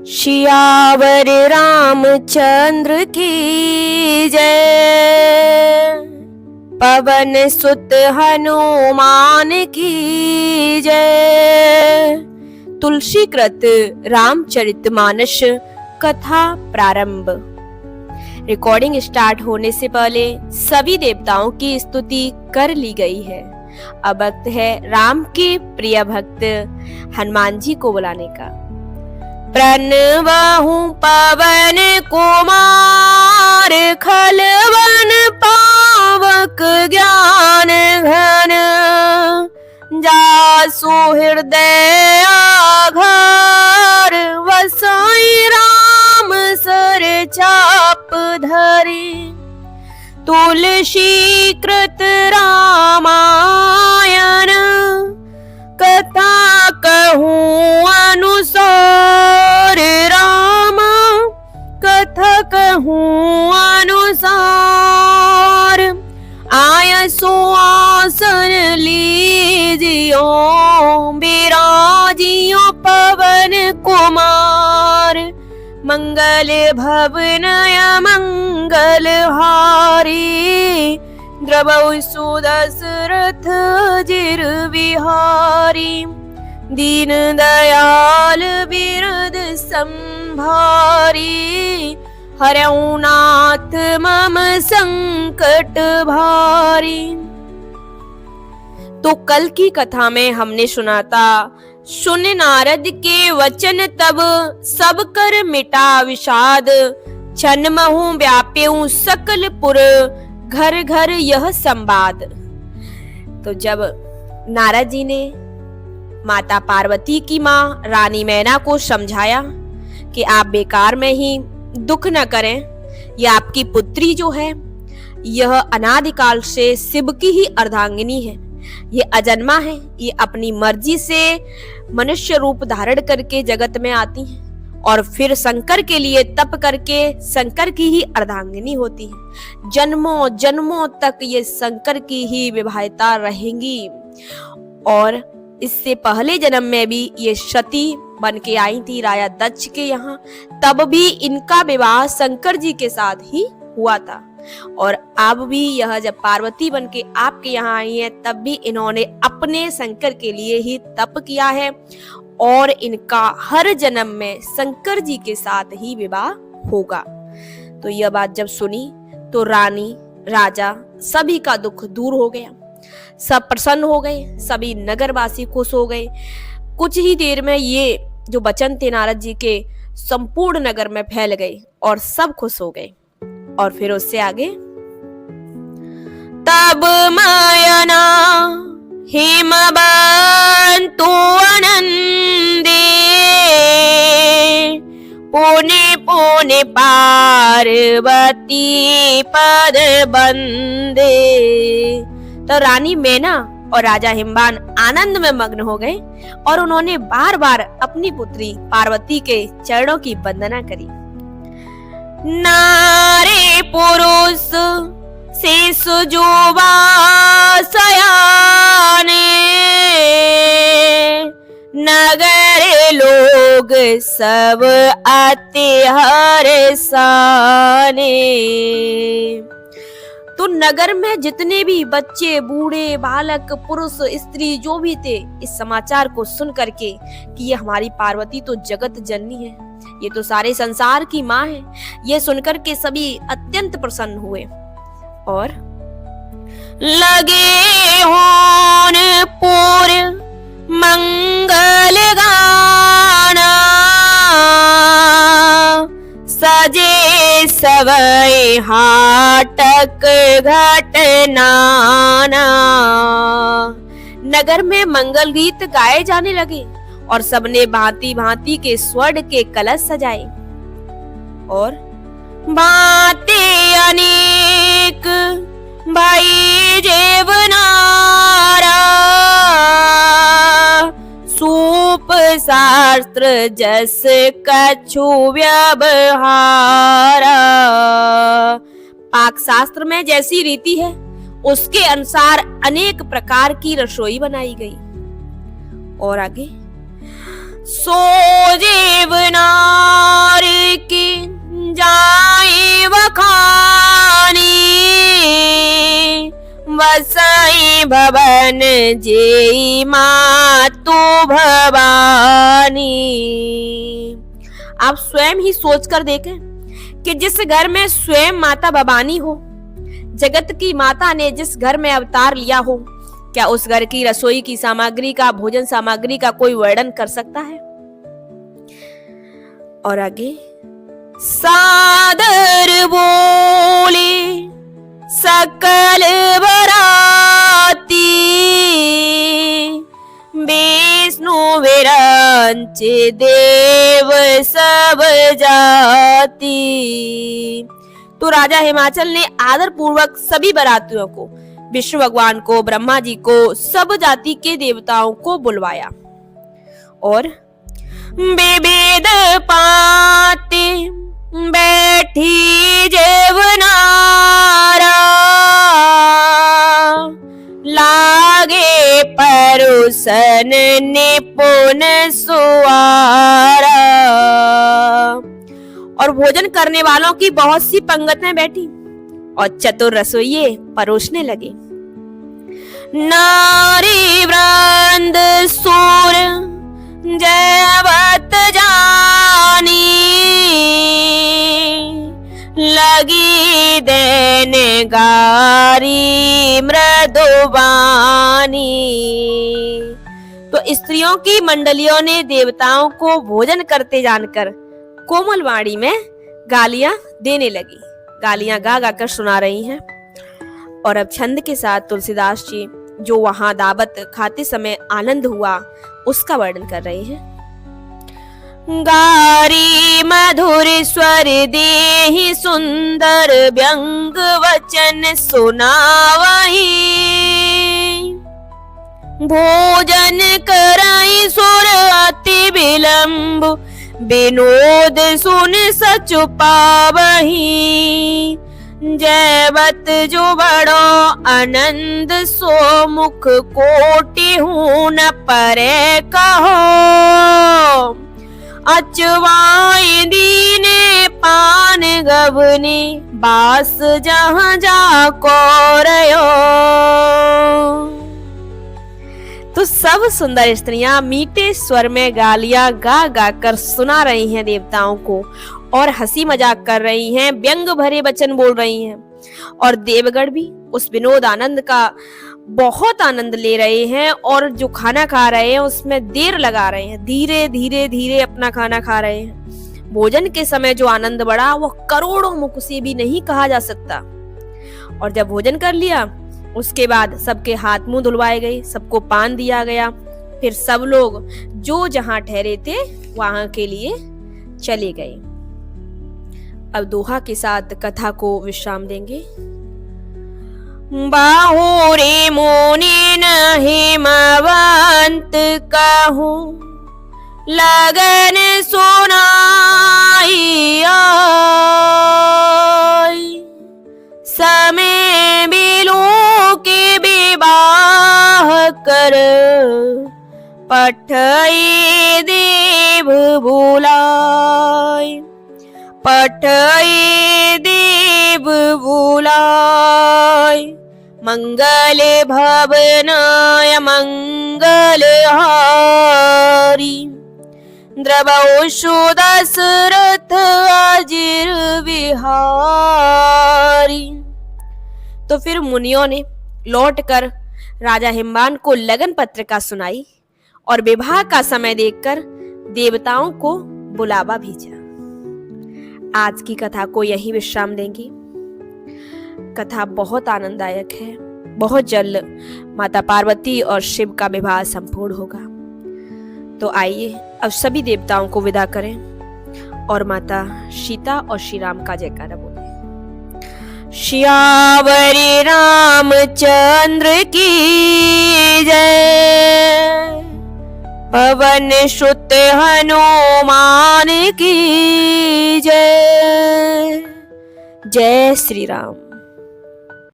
सियावर रामचंद्र की जय। पवन सुत हनुमान की जय। तुलसीकृत रामचरितमानस कथा प्रारंभ। रिकॉर्डिंग स्टार्ट होने से पहले सभी देवताओं की स्तुति कर ली गई है। अब वक्त है राम के प्रिय भक्त हनुमान जी को बुलाने का। प्रणवहु पवन कुमार खलवन पावक ज्ञान घन। जासु हृदय आधार वसाई राम सर चाप धरी। तुलसी कृत रामायण कथा कहूँ अनुसार। राम कथा कहूँ अनुसार। आय सुआसन लीजियो बिराजियो पवन कुमार। मंगल भवनय मंगल हारी। द्रवौ सुदशरथ जिर विहारी। दीन दयाल बिरद संभारी। हरौ नाथ मम संकट भारी। तो कल की कथा में हमने सुना था, सुन नारद के वचन तब सब कर मिटा विषाद। छन महु व्याप्यउ सकल पुर घर घर यह संवाद। तो जब नारद जी ने माता पार्वती की माँ रानी मैना को समझाया कि आप बेकार में ही दुख न करें, यह आपकी पुत्री जो है यह अनादिकाल से शिव की ही अर्धांगिनी है। ये अजन्मा है, ये अपनी मर्जी से मनुष्य रूप धारण करके जगत में आती है और फिर शंकर के लिए तप करके शंकर की ही अर्धांगिनी होती है। जन्मों जन्मों तक ये शंकर की ही विवाहिता रहेंगी। और इससे पहले जन्म में भी ये सती बन के आई थी राजा दक्ष के यहाँ, तब भी इनका विवाह शंकर जी के साथ ही हुआ था। और अब भी यह जब पार्वती बन के आपके यहाँ आई है, तब भी इन्होंने अपने शंकर के लिए ही तप किया है और इनका हर जन्म में शंकर जी के साथ ही विवाह होगा। तो यह बात जब सुनी तो रानी राजा सभी का दुख दूर हो गया, सब प्रसन्न हो गए, सभी नगरवासी खुश हो गए। कुछ ही देर में ये जो वचन थे नारद जी के संपूर्ण नगर में फैल गए और सब खुश हो गए। और फिर उससे आगे, तब मायना हिमबंतु आनंदे। पुने पुने पार्वती पद बंदे। तो रानी मैना और राजा हिमबान आनंद में मग्न हो गए और उन्होंने बार बार अपनी पुत्री पार्वती के चरणों की वंदना करी। नारे पुरुष शिशु जुवा सयाने। नगर लोग सब अति हर्षाने। तो नगर में जितने भी बच्चे बूढ़े बालक पुरुष स्त्री जो भी थे, इस समाचार को सुन करके कि ये हमारी पार्वती तो जगत जननी है, ये तो सारे संसार की माँ है, ये सुनकर के सभी अत्यंत प्रसन्न हुए और लगे होन पूर मंगल गाना। सजे सवै हाटक घटनाना। नगर में मंगल गीत गाए जाने लगे और सबने भांति भांति के स्वर्ण के कलश सजाए और भांति अनेक भाई जेवनारा। सूप शास्त्र जस कछु व्यवहारा। पाक शास्त्र में जैसी रीति है उसके अनुसार अनेक प्रकार की रसोई बनाई गई। और आगे, सो जीवना भोजन जेई मातु भवानी। आप स्वयं ही सोचकर देखें कि जिस घर में स्वयं माता भवानी हो, जगत की माता ने जिस घर में अवतार लिया हो, क्या उस घर की रसोई की सामग्री का, भोजन सामग्री का कोई वर्णन कर सकता है? और आगे, सादर बोले सकल बराती, विष्णु विरंच देव सब जाति। तो राजा हिमाचल ने आदर पूर्वक सभी बरातियों को, विष्णु भगवान को, ब्रह्मा जी को, सब जाति के देवताओं को बुलवाया और विविध पाते बैठी जेवनारा, लागे परुसन निपुण सुआरा। और भोजन करने वालों की बहुत सी पंगतें बैठी और चतुर रसोइये परोसने लगे। नारी वृंद सूर जयवत जानी, लगी देने गारी मृदुबानी। तो स्त्रियों की मंडलियों ने देवताओं को भोजन करते जानकर कोमल वाणी में गालियां देने लगी, गालियां गा गा कर सुना रही हैं। और अब छंद के साथ तुलसीदास जी जो वहां दावत खाते समय आनंद हुआ उसका वर्णन कर रहे हैं। गारी मधुर स्वर देहि सुंदर व्यंग वचन सुनावही, भोजन करई सुर अति विलंब, विनोद सुन सच पावही। जयवत जो बड़ो आनंद सो मुख कोटि हूं न परे कहो, अचवाई दीने पान गवने बास जहां जाको रयो। तो सब सुंदर स्त्रियां मीठे स्वर में गालियां गा गा कर सुना रही हैं देवताओं को और हंसी मजाक कर रही हैं, व्यंग भरे वचन बोल रही हैं। और देवगण भी उस विनोद आनंद का बहुत आनंद ले रहे हैं और जो खाना खा रहे हैं उसमें देर लगा रहे हैं, धीरे धीरे धीरे अपना खाना खा रहे हैं। भोजन के समय जो आनंद बढ़ा वो करोड़ों मुख से भी नहीं कहा जा सकता। और जब भोजन कर लिया उसके बाद सबके हाथ मुंह धुलवाए गए, सबको पान दिया गया, फिर सब लोग जो जहां ठहरे थे वहां के लिए चले गए। अब दोहा के साथ कथा को विश्राम देंगे। बाहुरे मोने न हिमवंत कहूं, लगन सुनाई आई, समय बिलो के विवाह कर, पठई देव बुलाय, पठई देव बुलाय। मंगल भवनाय मंगल हारी, द्रवशु दशरथ अजिर विहारी। तो फिर मुनियों ने लौटकर राजा हिमवान को लगन पत्रिका सुनाई और विवाह का समय देखकर देवताओं को बुलावा भेजा। आज की कथा को यही विश्राम देंगे। कथा बहुत आनंददायक है। बहुत जल्द माता पार्वती और शिव का विवाह संपूर्ण होगा। तो आइए अब सभी देवताओं को विदा करें और माता सीता और श्री राम का जयकारा बोलें। श्यावरी रामचंद्र की जय, पवन सुत हनुमान की जय। जय श्री राम।